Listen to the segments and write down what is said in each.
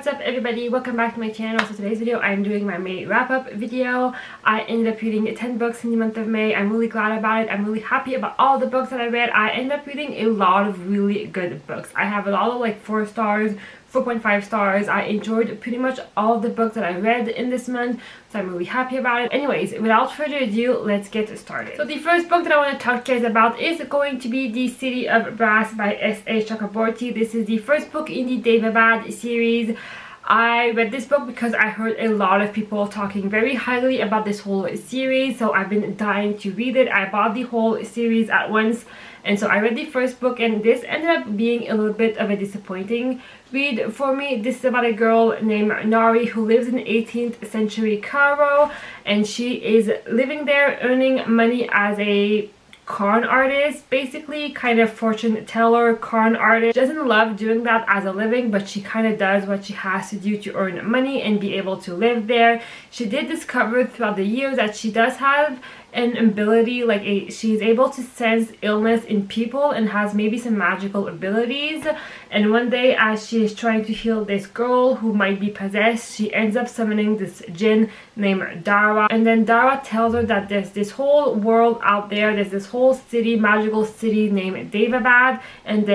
What's up everybody, welcome back to my channel. So today's video I'm doing my May wrap-up video. I ended up reading 10 books in the month of May. I'm really glad about it. I'm really happy about all the books that I read. I ended up reading a lot of really good books. I have a lot of like 4 stars, 4.5 stars. I enjoyed pretty much all of the books that I read in this month, so I'm really happy about it. Anyways, without further ado, let's get started. So the first book that I want to talk to you guys about is going to be The City of Brass by S.A. Charkaborty. This is the first book in the Byebye series. I read this book because I heard a lot of people talking very highly about this whole series, so I've been dying to read it. I bought the whole series at once, and so I read the first book, and this ended up being a little bit of a disappointing read for me. This is about a girl named Noni who lives in 18th century Cairo, and she is living there earning money as a con artist, basically kind of fortune teller con artist. She doesn't love doing that as a living, but she kind of does what she has to do to earn money and be able to live there. She did discover throughout the years that she does have an ability, like she's able to sense illness in people and has maybe some magical abilities. And one day, as she is trying to heal this girl who might be possessed, she ends up summoning this jinn named Dara, and then Dara tells her that there's this whole world out there, there's this whole city, magical city named Byebye, and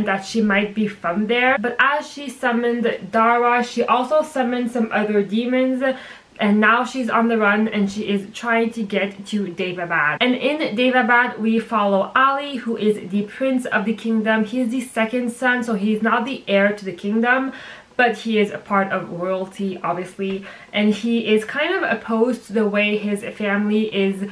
that she might be from there. But as she summoned Dara, she also summoned some other demons, and now she's on the run and she is trying to get to Byebye. And in Byebye we follow Ali, who is the prince of the kingdom. He is the second son, so he's not the heir to the kingdom, but he is a part of royalty, obviously, and he is kind of opposed to the way his family is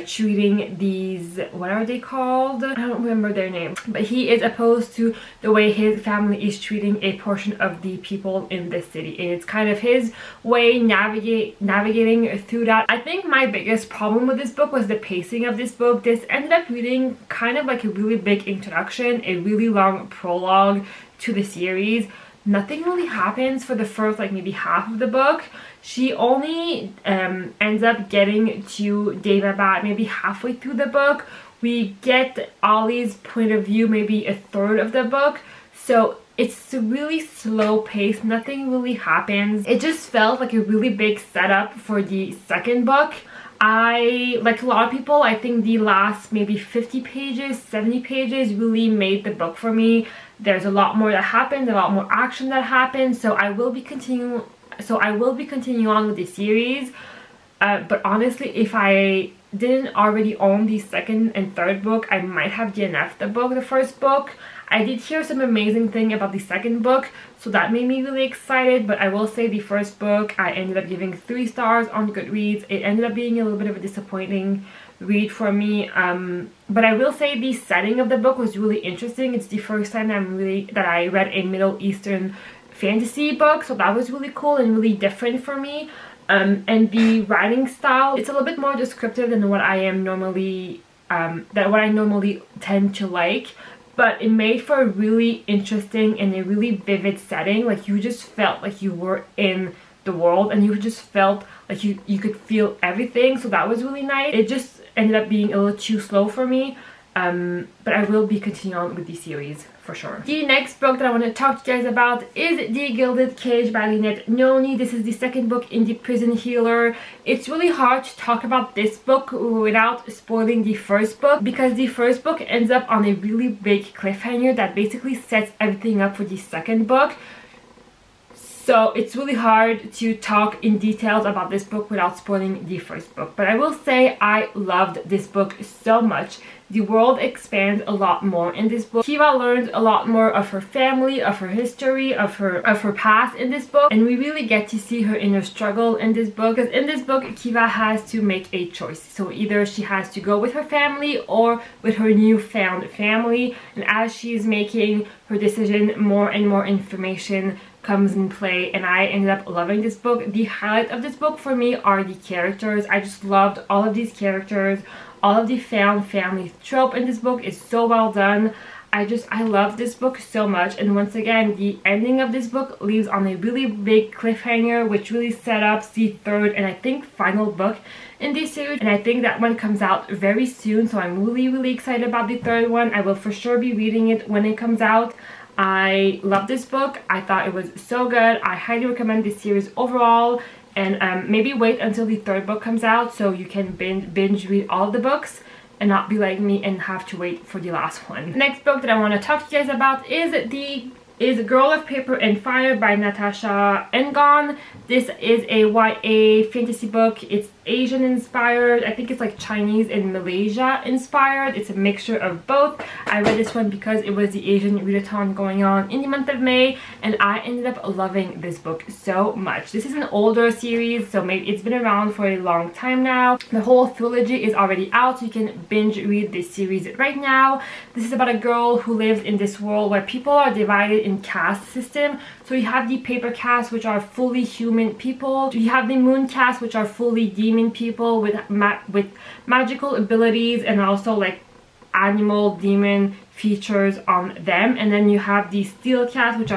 treating these, what are they called? I don't remember their name, but he is opposed to the way his family is treating a portion of the people in this city, and it's kind of his way navigating through that. I think my biggest problem with this book was the pacing of this book. This ended up reading kind of like a really big introduction, a really long prologue to the series. Nothing really happens for the first like maybe half of the book. She only ends up getting to Byebye maybe halfway through the book. We get Ali's point of view maybe a third of the book, so it's really slow paced. Nothing really happens. It just felt like a really big setup for the second book. Like a lot of people, I think the last maybe 50 pages, 70 pages really made the book for me. There's a lot more that happens, a lot more action that happens, so I will be continuing on with the series. But honestly, if I didn't already own the second and third book, I might have DNF'd the first book. I did hear some amazing thing about the second book, so that made me really excited. But I will say the first book I ended up giving 3 stars on Goodreads. It ended up being a little bit of a disappointing read for me, but I will say the setting of the book was really interesting. It's the first time that I read a Middle Eastern fantasy book, so that was really cool and really different for me. And the writing style, it's a little bit more descriptive than what I am normally what I normally tend to like, but it made for a really interesting and a really vivid setting. Like you just felt like you were in the world, and you just felt like you could feel everything, so that was really nice. It just ended up being a little too slow for me, but I will be continuing on with the series for sure. The next book that I want to talk to you guys about is The Gilded Cage by Lynette Noni. This is the second book in the Prison Healer. It's really hard to talk about this book without spoiling the first book, because the first book ends up on a really big cliffhanger that basically sets everything up for the second book. So it's really hard to talk in details about this book without spoiling the first book. But I will say I loved this book so much. The world expands a lot more in this book. Kiva learns a lot more of her family, of her history, of her past in this book, and we really get to see her inner struggle in this book. Because in this book, Kiva has to make a choice. So either she has to go with her family or with her newfound family. And as she's making her decision, more and more information comes in play, and I ended up loving this book. The highlight of this book for me are the characters. I just loved all of these characters. All of the found family trope in this book is so well done. I love this book so much, and once again the ending of this book leaves on a really big cliffhanger, which really set up the third and I think final book in this series, and I think that one comes out very soon, so I'm really excited about the third one. I will for sure be reading it when it comes out. I love this book. I thought it was so good. I highly recommend this series overall, and maybe wait until the third book comes out so you can binge read all the books and not be like me and have to wait for the last one. The next book that I want to talk to you guys about is Girl of Paper and Fire by Natasha and Ngan. This is a YA fantasy book. It's Asian inspired. I think it's like Chinese and Malaysia inspired. It's a mixture of both. I read this one because it was the Asian readathon going on in the month of May, and I ended up loving this book so much. This is an older series, so maybe it's been around for a long time now. The whole trilogy is already out, so you can binge read this series right now. This is about a girl who lives in this world where people are divided in caste system. So you have the paper caste, which are fully human people. You have the moon caste, which are fully demon people with magical abilities and also like animal demon features on them. And then you have the steel caste, which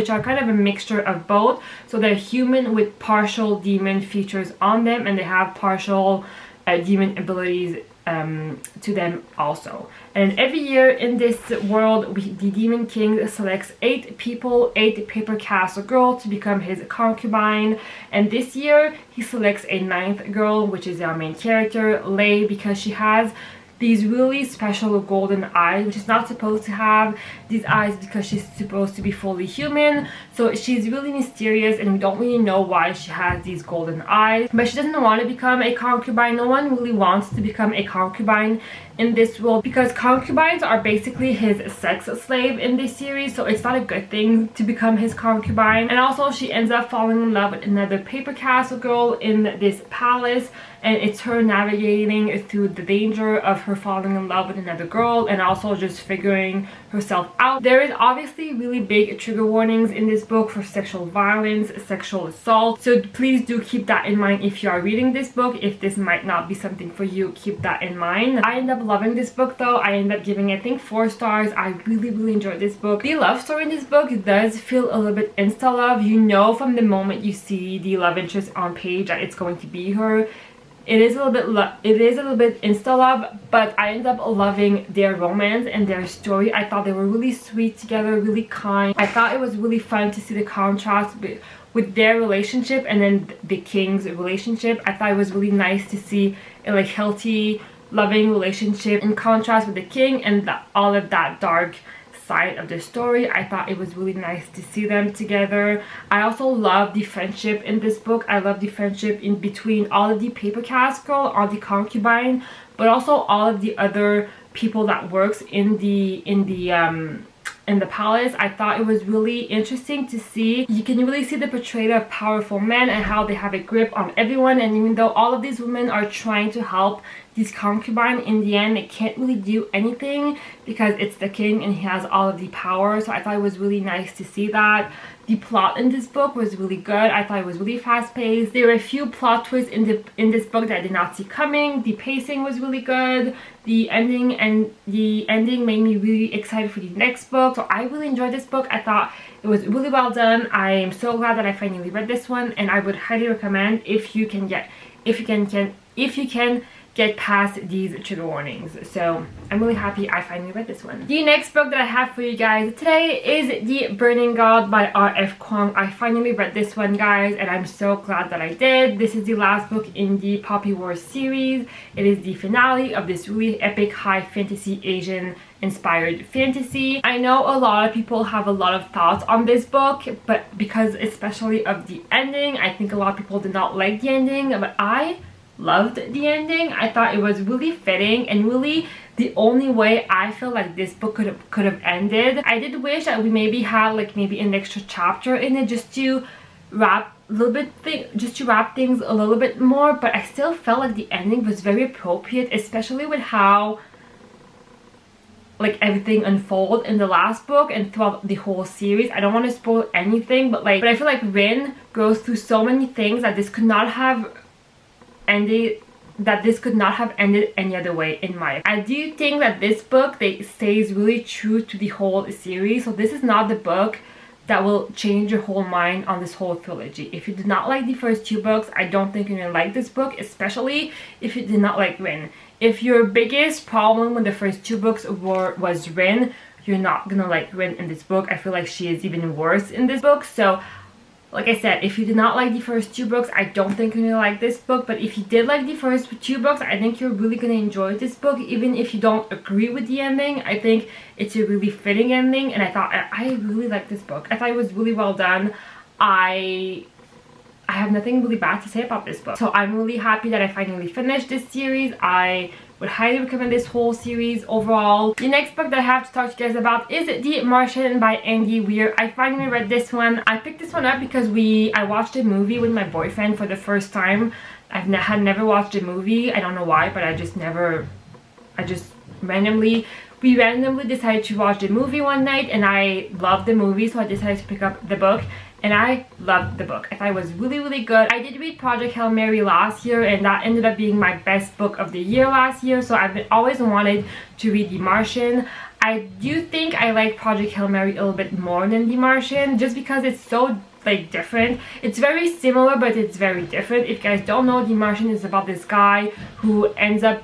are kind of a mixture of both. So they're human with partial demon features on them, and they have partial demon abilities to them also. And every year in this world, the Demon King selects 8 people, 8 paper caste girls to become his concubine. And this year he selects a 9th girl, which is our main character, Lei, because she has these really special golden eyes, which is not supposed to have these eyes because she's supposed to be fully human. So she's really mysterious and we don't really know why she has these golden eyes, but she doesn't want to become a concubine. No one really wants to become a concubine in this world because concubines are basically his sex slave in this series, so it's not a good thing to become his concubine. And also she ends up falling in love with another paper castle girl in this palace, and it's her navigating through the danger of her falling in love with another girl and also just figuring herself out. There is obviously really big trigger warnings in this book for sexual violence, sexual assault, so please do keep that in mind if you are reading this book. If this might not be something for you, keep that in mind. I end up loving this book though. I end up giving it, I think, 4 stars. I really enjoyed this book. The love story in this book does feel a little bit insta love. You know from the moment you see the love interest on page that it's going to be her. It is a little bit insta love, but I ended up loving their romance and their story. I thought they were really sweet together, really kind. I thought it was really fun to see the contrast with their relationship and then the king's relationship. I thought it was really nice to see a like healthy, loving relationship in contrast with the king and all of that dark side of the story. I thought it was really nice to see them together. I also love the friendship in this book. I love the friendship in between all of the paper caste girl, all the concubine, but also all of the other people that works in the palace. I thought it was really interesting to see. You can really see the portrayal of powerful men and how they have a grip on everyone, and even though all of these women are trying to help this concubine, in the end they can't really do anything because it's the king and he has all of the power. So I thought it was really nice to see that. The plot in this book was really good. I thought it was really fast-paced. There were a few plot twists in this book that I did not see coming. The pacing was really good. The ending made me really excited for the next book. So I really enjoyed this book. I thought it was really well done. I am so glad that I finally read this one, and I would highly recommend if you can get past these trigger warnings. So I'm really happy I finally read this one. The next book that I have for you guys today is The Burning God by R.F. Kuang. I finally read this one, guys, and I'm so glad that I did. This is the last book in the Poppy Wars series. It is the finale of this really epic high fantasy Asian inspired fantasy. I know a lot of people have a lot of thoughts on this book, but because especially of the ending, I think a lot of people did not like the ending, but I loved the ending. I thought it was really fitting and really the only way I feel like this book could have ended. I did wish that we maybe had like maybe an extra chapter in it just to wrap things a little bit more, but I still felt like the ending was very appropriate, especially with how like everything unfold in the last book and throughout the whole series. I don't want to spoil anything, but I feel like Rin goes through so many things that this could not have ended any other way in my opinion. I do think that this book stays really true to the whole series, so this is not the book that will change your whole mind on this whole trilogy. If you did not like the first 2 books, I don't think you're gonna like this book, especially if you did not like Rin. If your biggest problem with the first 2 books was Rin, you're not gonna like Rin in this book. I feel like she is even worse in this book. So like I said, if you did not like the first 2 books, I don't think you're gonna like this book. But if you did like the first 2 books, I think you're really gonna enjoy this book. Even if you don't agree with the ending, I think it's a really fitting ending. And I really like this book. I thought it was really well done. I have nothing really bad to say about this book. So I'm really happy that I finally finished this series. I would highly recommend this whole series overall. The next book that I have to talk to you guys about is The Martian by Weir. I finally read this one. I picked this one up because I watched a movie with my boyfriend for the first time. Had never watched a movie. I don't know why, but we randomly decided to watch the movie one night, and I loved the movie, so I decided to pick up the book. And I loved the book. I thought it was really, really good. I did read Project Hail Mary last year, and that ended up being my best book of the year last year. So I've always wanted to read The Martian. I do think I like Project Hail Mary a little bit more than The Martian, just because it's so like different. It's very similar, but it's very different. If you guys don't know, The Martian is about this guy who ends up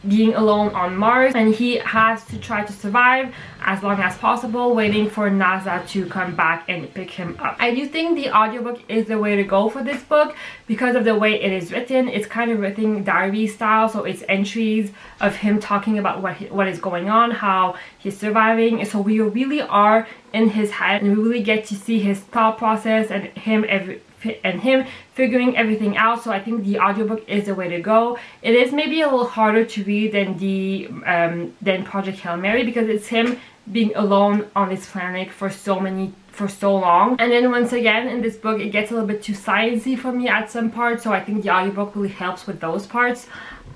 being alone on Mars, and he has to try to survive as long as possible, waiting for NASA to come back and pick him up. I do think the audiobook is the way to go for this book because of the way it is written. It's kind of written diary style, so it's entries of him talking about what is going on, how he's surviving. So we really are in his head, and we really get to see his thought process and him figuring everything out. So I think the audiobook is the way to go. It is maybe a little harder to read than Project Hail Mary, because it's him being alone on this planet for so long. And then once again in this book it gets a little bit too sciencey for me at some parts, so I think the audiobook really helps with those parts.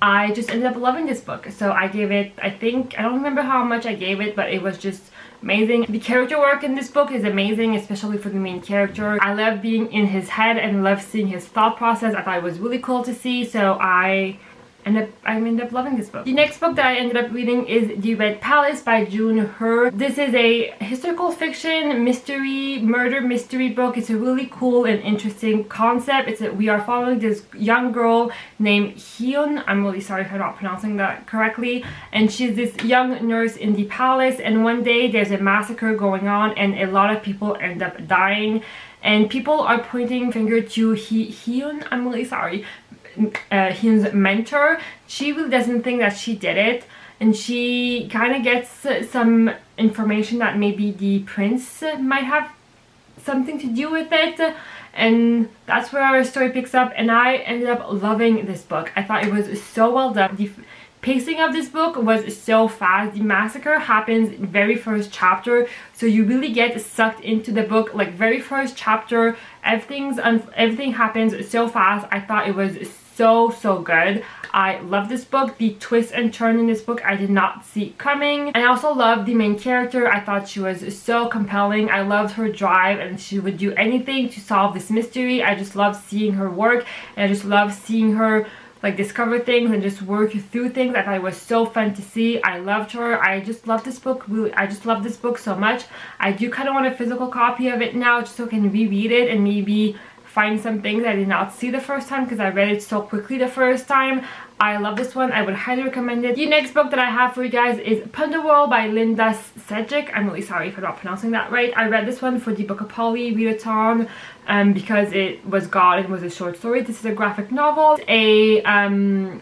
I just ended up loving this book, so I gave it, I don't remember how much I gave it, but it was just amazing. The character work in this book is amazing, especially for the main character. I love being in his head and love seeing his thought process. I thought it was really cool to see, so I ended up loving this book. The next book that I ended up reading is The Red Palace by June Hur. This is a historical fiction murder mystery book. It's a really cool and interesting concept. We are following this young girl named Hyun. I'm really sorry if I'm not pronouncing that correctly. And she's this young nurse in the palace, and one day there's a massacre going on and a lot of people end up dying. And people are pointing finger to Hyun. I'm really sorry. Hyun's mentor. She really doesn't think that she did it, and she kind of gets some information that maybe the prince might have something to do with it, and that's where our story picks up. And I ended up loving this book. I thought it was so well done. The pacing of this book was so fast. The massacre happens very first chapter, so you really get sucked into the book. Like very first chapter, everything happens so fast. I thought it was so good. I love this book. The twist and turn in this book I did not see coming. And I also loved the main character. I thought she was so compelling. I loved her drive, and she would do anything to solve this mystery. I just love seeing her work, and I just love seeing her like discover things and just work through things. I thought it was so fun to see. I loved her. I just love this book. Really, I just love this book so much. I do kind of want a physical copy of it now, just so I can reread it and maybe find some things I did not see the first time because I read it so quickly the first time. I love this one. I would highly recommend it. The next book that I have for you guys is Punderworld by Linda Sejic. I'm really sorry if I'm not pronouncing that right. I read this one for the Book of Polly readathon because it was it was a short story. This is a graphic novel. It's a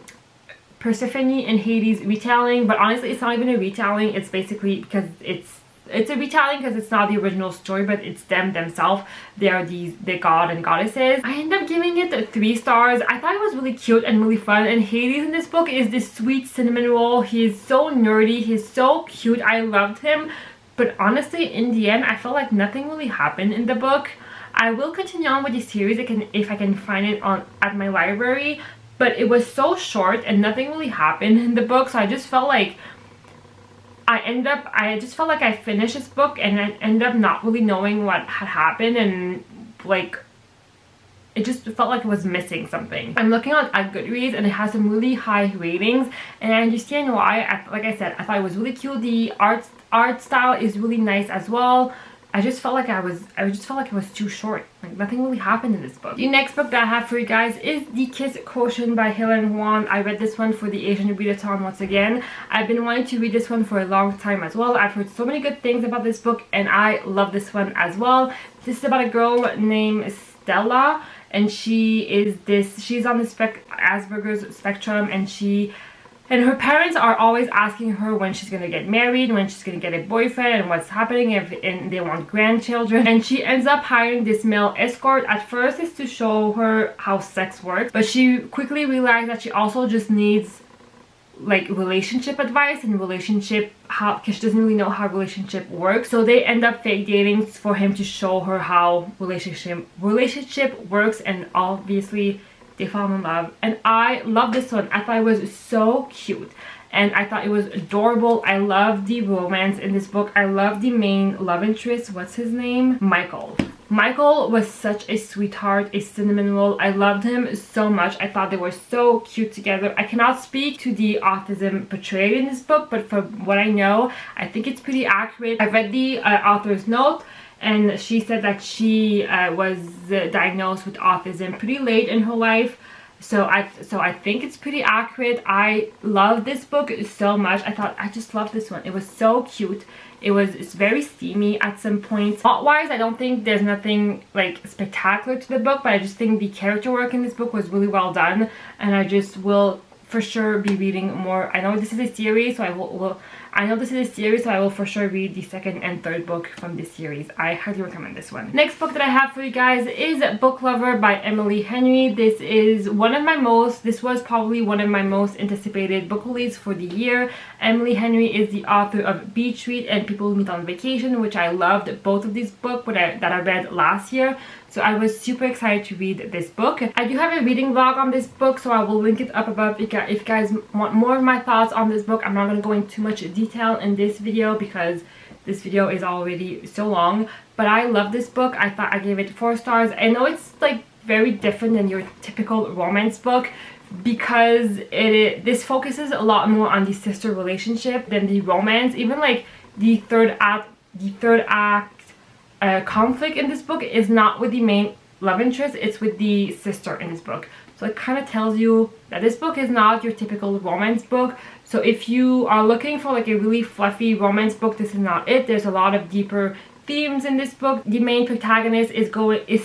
Persephone and Hades retelling, but honestly it's not even a retelling. It's basically because it's a retelling because it's not the original story, but it's themselves. They are the god and goddesses. I ended up giving it 3 stars. I thought it was really cute and really fun, and Hades in this book is this sweet cinnamon roll. He's so nerdy, he's so cute. I loved him, but honestly in the end I felt like nothing really happened in the book. I will continue on with the series if I can find it at my library, but it was so short and nothing really happened in the book, so I just felt like I just felt like I finished this book and I ended up not really knowing what had happened, and like it just felt like it was missing something. I'm looking at Goodreads and it has some really high ratings, and I understand why. Like I said, I thought it was really cute. The art style is really nice as well. I just felt like it was too short. Like nothing really happened in this book. The next book that I have for you guys is The Kiss Quotient by Helen Hoang. I read this one for the Asian Readathon once again. I've been wanting to read this one for a long time as well. I've heard so many good things about this book and I love this one as well. This is about a girl named Stella, and she's on the Asperger's spectrum, and her parents are always asking her when she's gonna get married, when she's gonna get a boyfriend, and what's happening and they want grandchildren. And she ends up hiring this male escort. At first it's to show her how sex works, but she quickly realized that she also just needs like relationship advice and because she doesn't really know how relationship works. So they end up fake dating for him to show her how relationship works, and obviously they fall in love. And I love this one. I thought it was so cute and I thought it was adorable. I love the romance in this book. I love the main love interest. What's his name? Michael. Michael was such a sweetheart, a cinnamon roll. I loved him so much. I thought they were so cute together. I cannot speak to the autism portrayed in this book, but from what I know, I think it's pretty accurate. I read the author's note, and she said that she was diagnosed with autism pretty late in her life. So I think it's pretty accurate. I love this book so much. I just love this one. It was so cute. It's very steamy at some points. Plot wise, I don't think there's nothing like spectacular to the book, but I just think the character work in this book was really well done, and I just will for sure be reading more. I know this is a series, so I will for sure read the second and third book from this series. I highly recommend this one. Next book that I have for you guys is Book Lover by Henri. This was probably one of my most anticipated book releases for the year. Henri is the author of Beach Read and People Who Meet on Vacation, which I loved both of these books that I read last year. So I was super excited to read this book. I do have a reading vlog on this book, so I will link it up above if you guys want more of my thoughts on this book. I'm not going to go into too much detail in this video because this video is already so long. But I love this book. I thought I gave it 4 stars. I know it's like very different than your typical romance book because this focuses a lot more on the sister relationship than the romance. Even like the third act conflict in this book is not with the main love interest, it's with the sister in this book. So it kind of tells you that this book is not your typical romance book. So if you are looking for like a really fluffy romance book, this is not it. There's a lot of deeper themes in this book. The main protagonist is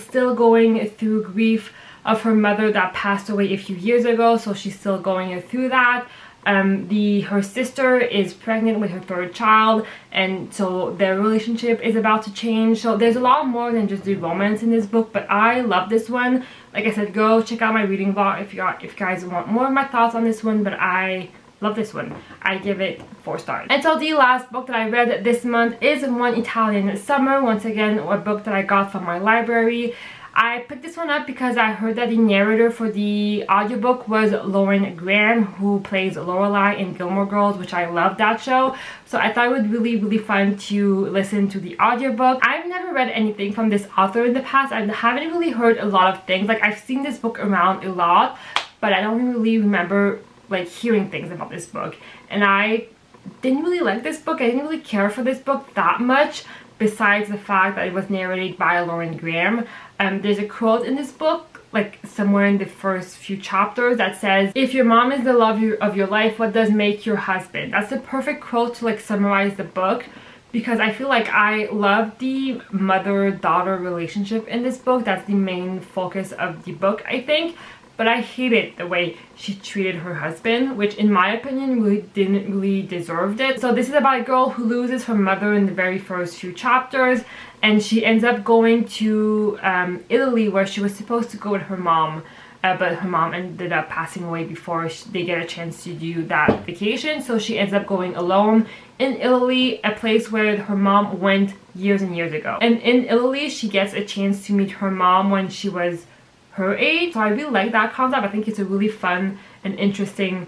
still going through grief of her mother that passed away a few years ago, so she's still going through that. Her sister is pregnant with her 3rd child, and so their relationship is about to change. So there's a lot more than just the romance in this book, but I love this one. Like I said, go check out my reading vlog if you guys want more of my thoughts on this one, but I love this one. I give it 4 stars. And so the last book that I read this month is One Italian Summer. Once again, a book that I got from my library. I picked this one up because I heard that the narrator for the audiobook was Lauren Graham, who plays Lorelai in Gilmore Girls, which I love that show. So I thought it would be really fun to listen to the audiobook. I've never read anything from this author in the past. I haven't really heard a lot of things. Like, I've seen this book around a lot, but I don't really remember like hearing things about this book. And I didn't really like this book. I didn't really care for this book that much, besides the fact that it was narrated by Lauren Graham. There's a quote in this book, like somewhere in the first few chapters, that says, "If your mom is the love of your life, what does make your husband?" That's the perfect quote to like summarize the book, because I feel like I love the mother-daughter relationship in this book. That's the main focus of the book, I think. But I hated the way she treated her husband, which in my opinion really didn't really deserve it. So this is about a girl who loses her mother in the very first few chapters, and she ends up going to Italy, where she was supposed to go with her mom, but her mom ended up passing away before they get a chance to do that vacation. So she ends up going alone in Italy, a place where her mom went years and years ago. And in Italy, she gets a chance to meet her mom when she was her age. So I really like that concept. I think it's a really fun and interesting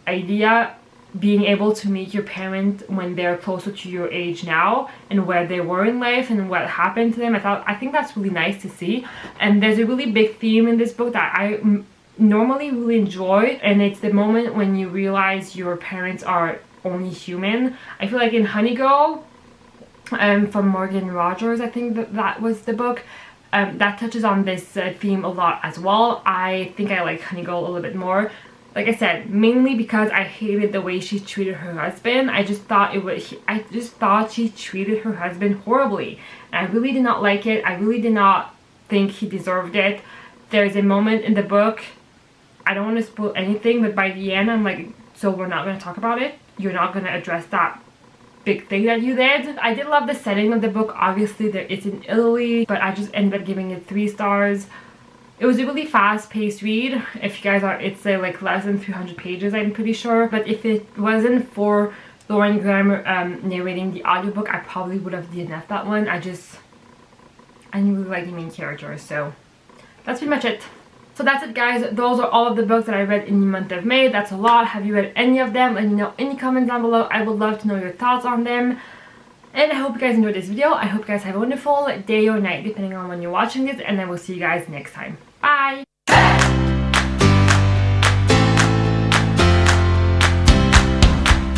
idea, being able to meet your parent when they're closer to your age now, and where they were in life and what happened to them. I think that's really nice to see. And there's a really big theme in this book that I normally really enjoy, and it's the moment when you realize your parents are only human. I feel like in Honey Girl, from Morgan Rogers. I think that was the book. That touches on this theme a lot as well. I think I like Honey Girl a little bit more. Like I said, mainly because I hated the way she treated her husband. I just thought she treated her husband horribly. And I really did not like it. I really did not think he deserved it. There's a moment in the book, I don't want to spoil anything, but by the end I'm like, so we're not going to talk about it? You're not going to address that big thing that you did? I did love the setting of the book. Obviously it's in Italy, but I just ended up giving it 3 stars. It was a really fast-paced read. If you guys are, it's like less than 300 pages, I'm pretty sure. But if it wasn't for Lauren Graham narrating the audiobook, I probably would have DNF'd that one. I didn't really like the main character, so that's pretty much it. So that's it, guys. Those are all of the books that I read in the month of May. That's a lot. Have you read any of them? Let me know in the comments down below. I would love to know your thoughts on them. And I hope you guys enjoyed this video. I hope you guys have a wonderful day or night, depending on when you're watching this. And I will see you guys next time. Bye!